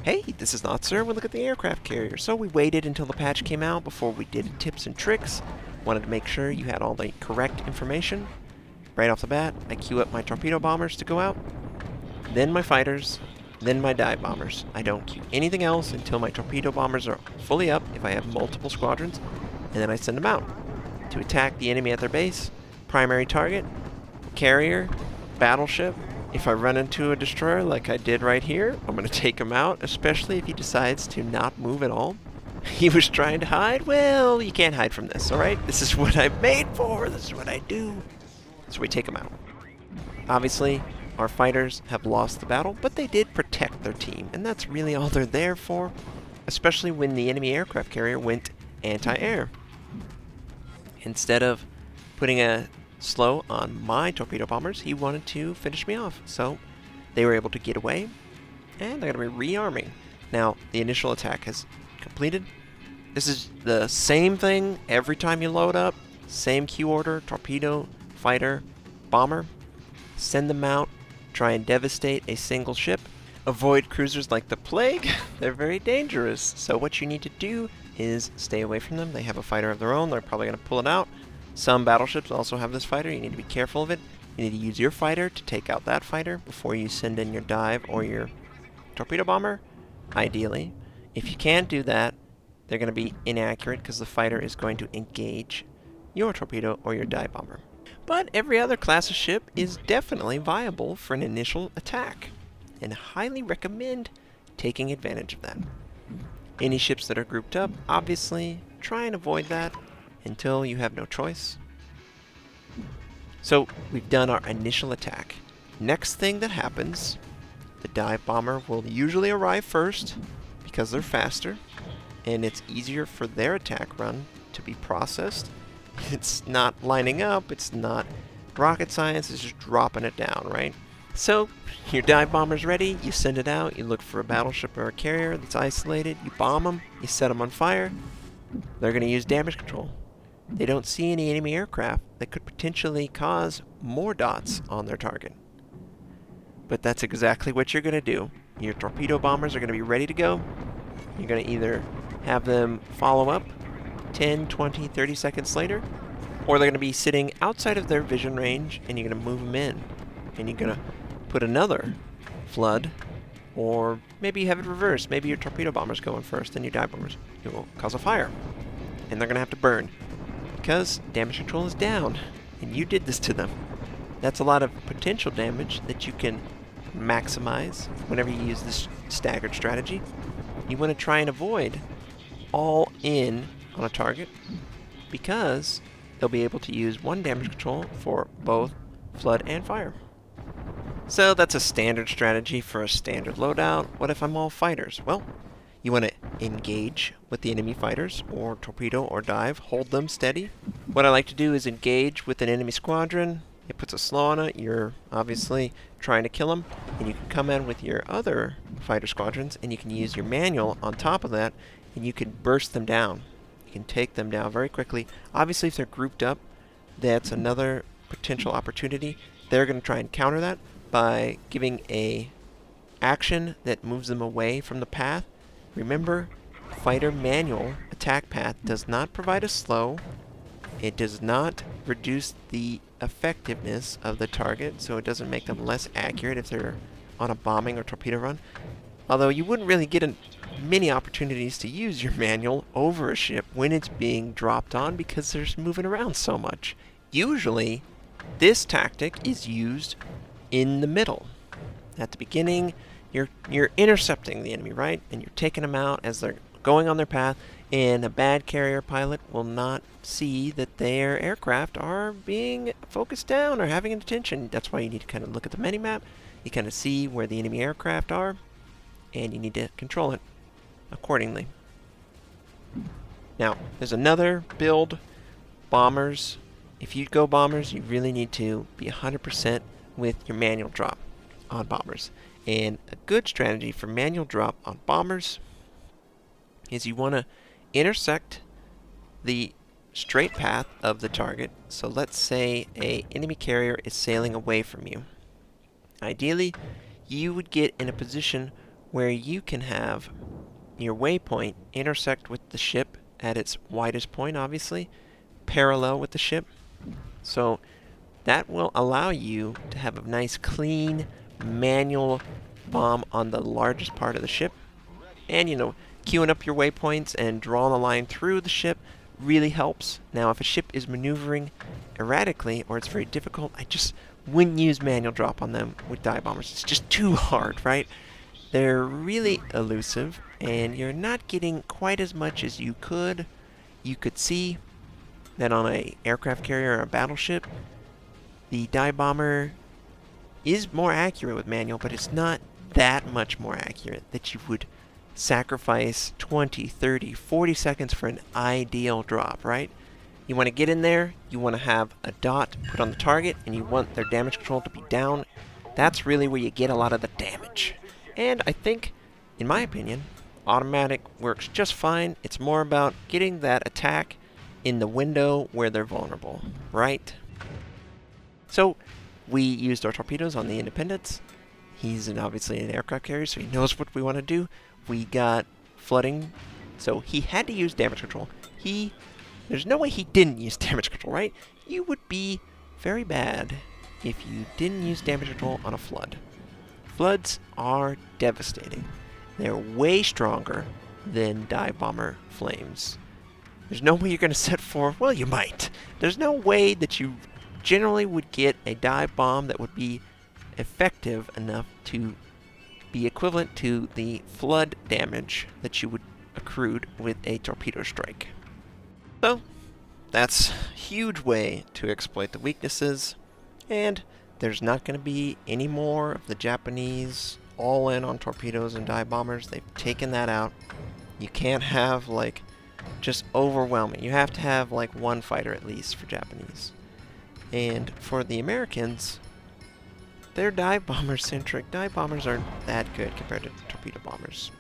Hey, this is Notser. We look at the aircraft carrier. So we waited until the patch came out before we did tips and tricks. Wanted to make sure you had all the correct information. Right off the bat, I queue up my torpedo bombers to go out, then my fighters, then my dive bombers. I don't queue anything else until my torpedo bombers are fully up if I have multiple squadrons, and then I send them out to attack the enemy at their base. Primary target, carrier, battleship. If I run into a destroyer like I did right here, I'm going to take him out, especially if he decides to not move at all. He was trying to hide. Well, you can't hide from this, alright? This is what I'm made for. This is what I do. So we take him out. Obviously, our fighters have lost the battle, but they did protect their team, and that's really all they're there for, especially when the enemy aircraft carrier went anti-air. Instead of putting a slow on my torpedo bombers, he wanted to finish me off, so they were able to get away, and they're going to be rearming. Now, the initial attack has completed. This is the same thing every time you load up. Same queue order: torpedo, fighter, bomber. Send them out, try and devastate a single ship. Avoid cruisers like the plague. They're very dangerous, so what you need to do is stay away from them. They have a fighter of their own. They're probably going to pull it out. Some battleships also have this fighter. You need to be careful of it. You need to use your fighter to take out that fighter before you send in your dive or your torpedo bomber, ideally. If you can't do that, they're going to be inaccurate because the fighter is going to engage your torpedo or your dive bomber. But every other class of ship is definitely viable for an initial attack, and highly recommend taking advantage of that. Any ships that are grouped up, obviously, try and avoid that until you have no choice. So we've done our initial attack. Next thing that happens, the dive bomber will usually arrive first because they're faster and it's easier for their attack run to be processed. It's not lining up, it's not rocket science, it's just dropping it down, right? So your dive bomber's ready, you send it out, you look for a battleship or a carrier that's isolated, you bomb them, you set them on fire. They're going to use damage control. They don't see any enemy aircraft that could potentially cause more dots on their target. But that's exactly what you're going to do. Your torpedo bombers are going to be ready to go. You're going to either have them follow up 10, 20, 30 seconds later, or they're going to be sitting outside of their vision range and you're going to move them in. And you're going to put another flood, or maybe you have it reversed. Maybe your torpedo bombers go in first, then your dive bombers. It will cause a fire. And they're going to have to burn, because damage control is down, and you did this to them. That's a lot of potential damage that you can maximize whenever you use this staggered strategy. You want to try and avoid all in on a target, because they'll be able to use one damage control for both flood and fire. So that's a standard strategy for a standard loadout. What if I'm all fighters? Well, you want to engage with the enemy fighters, or torpedo or dive, hold them steady. What I like to do is engage with an enemy squadron. It puts a slow on it. You're obviously trying to kill them, and you can come in with your other fighter squadrons, and you can use your manual on top of that, and you can burst them down. You can take them down very quickly. Obviously, if they're grouped up, that's another potential opportunity. They're going to try and counter that by giving a action that moves them away from the path. Remember, fighter manual attack path does not provide a slow. It does not reduce the effectiveness of the target, so it doesn't make them less accurate if they're on a bombing or torpedo run. Although you wouldn't really get many opportunities to use your manual over a ship when it's being dropped on, because they're moving around so much. Usually, this tactic is used in the middle. At the beginning, you're intercepting the enemy, right? And you're taking them out as they're going on their path, and a bad carrier pilot will not see that their aircraft are being focused down or having attention. That's why you need to kind of look at the mini-map. You kind of see where the enemy aircraft are, and you need to control it accordingly. Now, there's another build, bombers. If you go bombers, you really need to be 100% with your manual drop on bombers. And a good strategy for manual drop on bombers is you want to intersect the straight path of the target. So let's say an enemy carrier is sailing away from you. Ideally, you would get in a position where you can have your waypoint intersect with the ship at its widest point, obviously, parallel with the ship. So that will allow you to have a nice, clean, manual bomb on the largest part of the ship. And, queuing up your waypoints and drawing a line through the ship really helps. Now, if a ship is maneuvering erratically or it's very difficult, I just wouldn't use manual drop on them with dive bombers. It's just too hard, right? They're really elusive, and you're not getting quite as much as you could. You could see that on a aircraft carrier or a battleship, the dive bomber is more accurate with manual, but it's not that much more accurate that you would sacrifice 20, 30, 40 seconds for an ideal drop, right? You want to get in there, you want to have a dot put on the target, and you want their damage control to be down. That's really where you get a lot of the damage. And I think, in my opinion, automatic works just fine. It's more about getting that attack in the window where they're vulnerable, right? So, we used our torpedoes on the Independence. He's obviously an aircraft carrier, so he knows what we want to do. We got flooding, so he had to use damage control. There's no way he didn't use damage control, right? You would be very bad if you didn't use damage control on a flood. Floods are devastating. They're way stronger than dive bomber flames. There's no way you're going to set for, well, you might. There's no way that you generally would get a dive bomb that would be effective enough to be equivalent to the flood damage that you would accrued with a torpedo strike. So, that's a huge way to exploit the weaknesses, and there's not going to be any more of the Japanese all in on torpedoes and dive bombers. They've taken that out. You can't have, just overwhelming. You have to have, one fighter at least for Japanese. And for the Americans, they're dive bomber centric. Dive bombers aren't that good compared to torpedo bombers.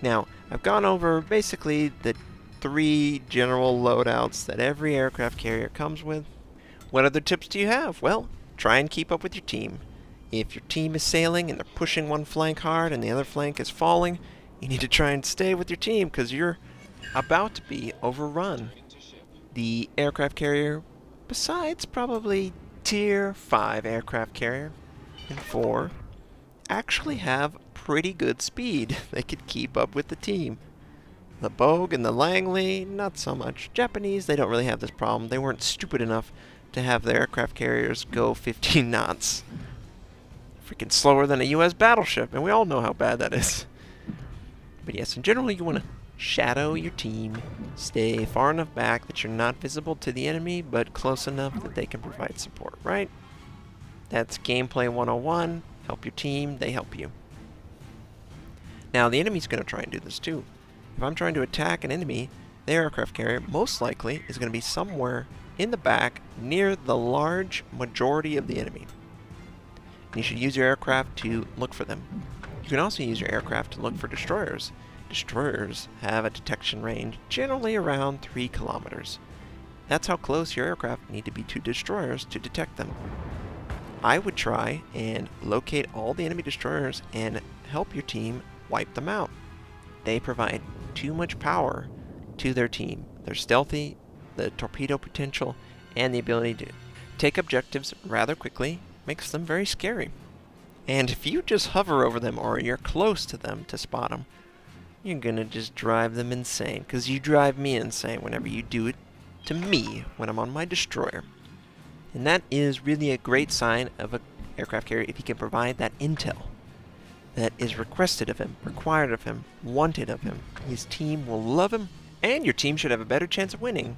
Now, I've gone over basically the 3 general loadouts that every aircraft carrier comes with. What other tips do you have? Well, try and keep up with your team. If your team is sailing and they're pushing one flank hard and the other flank is falling, you need to try and stay with your team because you're about to be overrun. The aircraft carrier, besides probably Tier 5 aircraft carrier and 4, actually have pretty good speed. They could keep up with the team. The Bogue and the Langley, not so much. Japanese, they don't really have this problem. They weren't stupid enough to have their aircraft carriers go 15 knots. Freaking slower than a U.S. battleship, and we all know how bad that is. But yes, in general, you want to shadow your team, stay far enough back that you're not visible to the enemy, but close enough that they can provide support, right? That's gameplay 101. Help your team, they help you. Now, the enemy's going to try and do this too. If I'm trying to attack an enemy, their aircraft carrier most likely is going to be somewhere in the back near the large majority of the enemy. And you should use your aircraft to look for them. You can also use your aircraft to look for destroyers. Destroyers have a detection range generally around 3 kilometers. That's how close your aircraft need to be to destroyers to detect them. I would try and locate all the enemy destroyers and help your team wipe them out. They provide too much power to their team. They're stealthy, the torpedo potential, and the ability to take objectives rather quickly makes them very scary. And if you just hover over them or you're close to them to spot them, you're gonna just drive them insane, because you drive me insane whenever you do it to me when I'm on my destroyer. And that is really a great sign of an aircraft carrier if he can provide that intel that is requested of him, required of him, wanted of him. His team will love him, and your team should have a better chance of winning.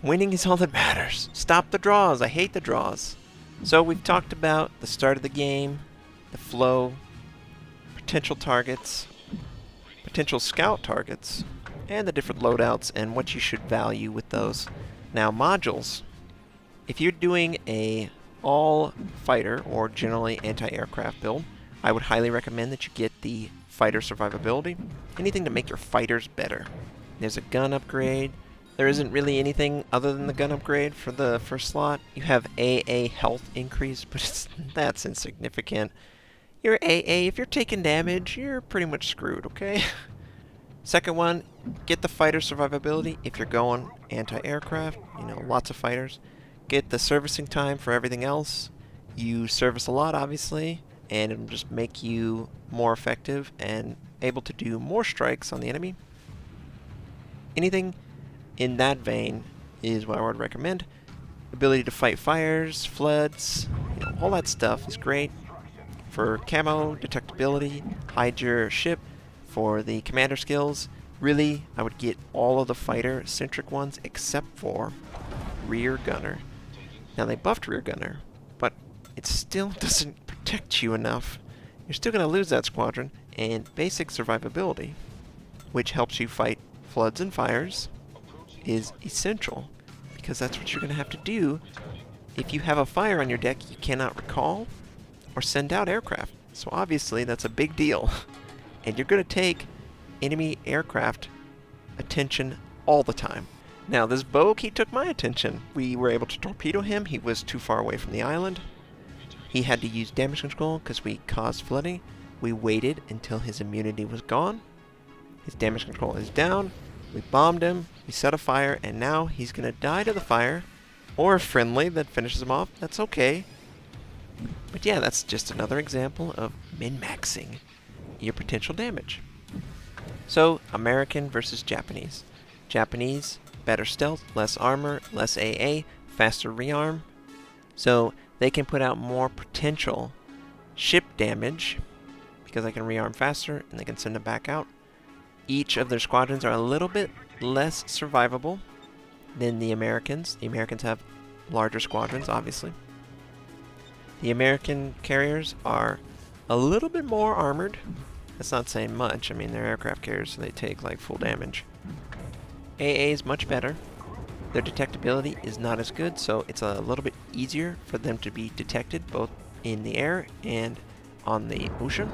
Winning is all that matters. Stop the draws. I hate the draws. So we've talked about the start of the game, the flow, potential targets, potential scout targets, and the different loadouts and what you should value with those. Now, modules. If you're doing a all-fighter or generally anti-aircraft build, I would highly recommend that you get the fighter survivability, anything to make your fighters better. There's a gun upgrade. There isn't really anything other than the gun upgrade for the first slot. You have AA health increase, but that's insignificant. You're AA. If you're taking damage, you're pretty much screwed, okay? Second one, get the fighter survivability if you're going anti-aircraft, you know, lots of fighters. Get the servicing time for everything else. You service a lot, obviously, and it'll just make you more effective and able to do more strikes on the enemy. Anything in that vein is what I would recommend. Ability to fight fires, floods, you know, all that stuff is great. For camo, detectability, hide your ship. For the commander skills, really, I would get all of the fighter-centric ones except for rear gunner. Now, they buffed rear gunner, but it still doesn't protect you enough. You're still going to lose that squadron, and basic survivability, which helps you fight floods and fires, is essential, because that's what you're going to have to do. If you have a fire on your deck, you cannot recall or send out aircraft. So obviously, that's a big deal. And you're going to take enemy aircraft attention all the time. Now, this Bogue, he took my attention. We were able to torpedo him. He was too far away from the island. He had to use damage control because we caused flooding. We waited until his immunity was gone. His damage control is down. We bombed him. We set a fire, and now he's going to die to the fire. Or a friendly that finishes him off. That's okay. But yeah, that's just another example of min-maxing your potential damage. So, American versus Japanese. Japanese, better stealth, less armor, less AA, faster rearm. So, they can put out more potential ship damage because they can rearm faster and they can send them back out. Each of their squadrons are a little bit less survivable than the Americans. The Americans have larger squadrons, obviously. The American carriers are a little bit more armored. That's not saying much. I mean, they're aircraft carriers, so they take like full damage. AA is much better. Their detectability is not as good, so it's a little bit easier for them to be detected both in the air and on the ocean.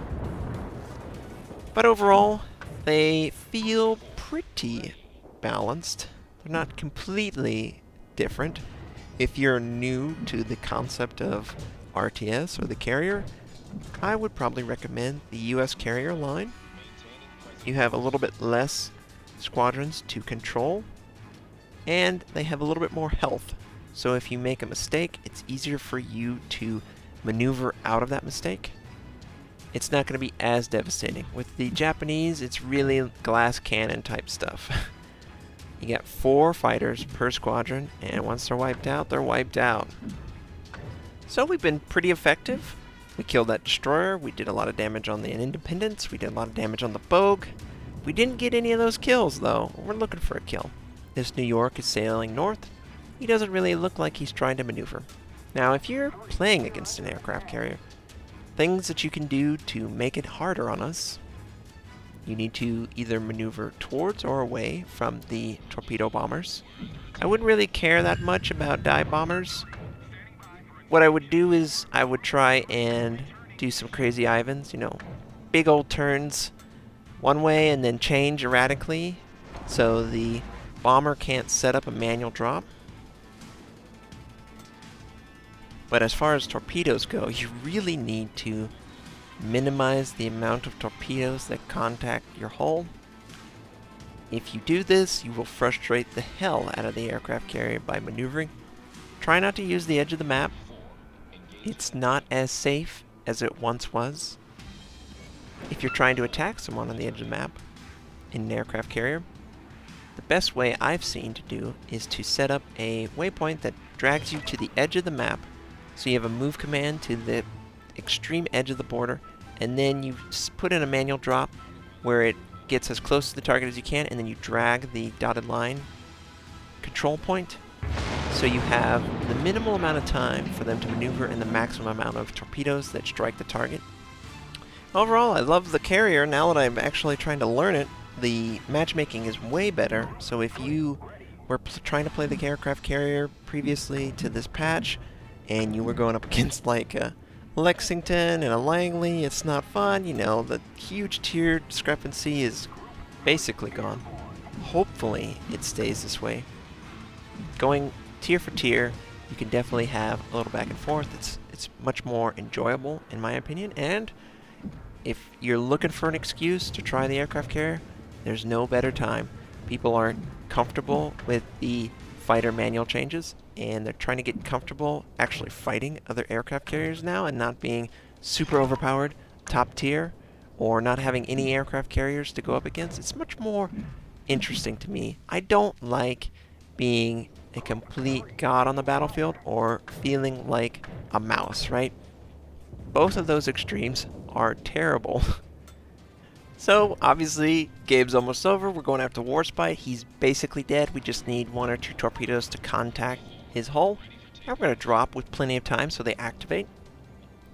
But overall, they feel pretty balanced. They're not completely different. If you're new to the concept of RTS or the carrier, I would probably recommend the US carrier line. You have a little bit less squadrons to control, and they have a little bit more health. So if you make a mistake, it's easier for you to maneuver out of that mistake. It's not going to be as devastating. With the Japanese, it's really glass cannon type stuff. You got 4 fighters per squadron, and once they're wiped out, they're wiped out. So we've been pretty effective. We killed that destroyer. We did a lot of damage on the Independence. We did a lot of damage on the Bogue. We didn't get any of those kills, though. We're looking for a kill. This New York is sailing north. He doesn't really look like he's trying to maneuver. Now, if you're playing against an aircraft carrier, things that you can do to make it harder on us, you need to either maneuver towards or away from the torpedo bombers. I wouldn't really care that much about dive bombers. What I would do is I would try and do some crazy Ivans, you know, big old turns one way and then change erratically so the bomber can't set up a manual drop. But as far as torpedoes go, you really need to minimize the amount of torpedoes that contact your hull. If you do this, you will frustrate the hell out of the aircraft carrier by maneuvering. Try not to use the edge of the map. It's not as safe as it once was. If you're trying to attack someone on the edge of the map in an aircraft carrier, the best way I've seen to do is to set up a waypoint that drags you to the edge of the map, so you have a move command to the extreme edge of the border, and then you put in a manual drop where it gets as close to the target as you can, and then you drag the dotted line control point, so you have the minimal amount of time for them to maneuver and the maximum amount of torpedoes that strike the target. Overall, I love the carrier. Now that I'm actually trying to learn it, the matchmaking is way better. So if you were trying to play the aircraft carrier previously to this patch, and you were going up against like a Lexington and a Langley, it's not fun. You know, the huge tier discrepancy is basically gone. Hopefully it stays this way. Going tier for tier, you can definitely have a little back and forth. It's much more enjoyable in my opinion, and if you're looking for an excuse to try the aircraft carrier, there's no better time. People aren't comfortable with the fighter manual changes, and they're trying to get comfortable actually fighting other aircraft carriers now and not being super overpowered, top tier, or not having any aircraft carriers to go up against. It's much more interesting to me. I don't like being a complete god on the battlefield or feeling like a mouse, right? Both of those extremes are terrible. So, obviously, game's almost over. We're going after Warspite. He's basically dead. We just need 1 or 2 torpedoes to contact his hull. Now we're going to drop with plenty of time so they activate.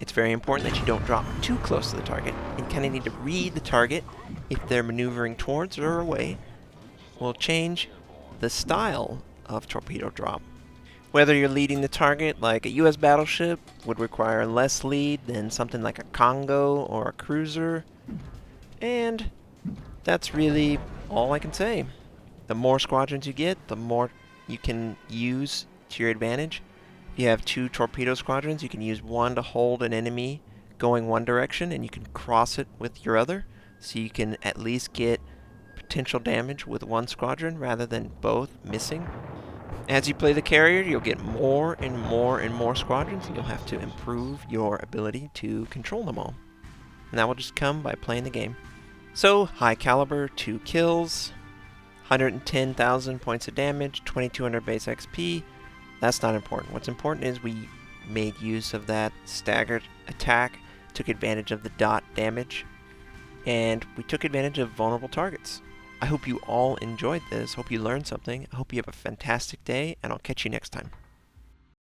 It's very important that you don't drop too close to the target. You kind of need to read the target if they're maneuvering towards or away. Will change the style of torpedo drop. Whether you're leading the target like a US battleship would require less lead than something like a Congo or a cruiser. And that's really all I can say. The more squadrons you get, the more you can use to your advantage. If you have 2 torpedo squadrons, you can use 1 to hold an enemy going one direction, and you can cross it with your other, so you can at least get potential damage with 1 squadron rather than both missing. As you play the carrier, you'll get more and more and more squadrons, and you'll have to improve your ability to control them all. And that will just come by playing the game. So, high caliber, 2 kills, 110,000 points of damage, 2200 base XP. That's not important. What's important is we made use of that staggered attack, took advantage of the dot damage, and we took advantage of vulnerable targets. I hope you all enjoyed this. Hope you learned something. I hope you have a fantastic day, and I'll catch you next time.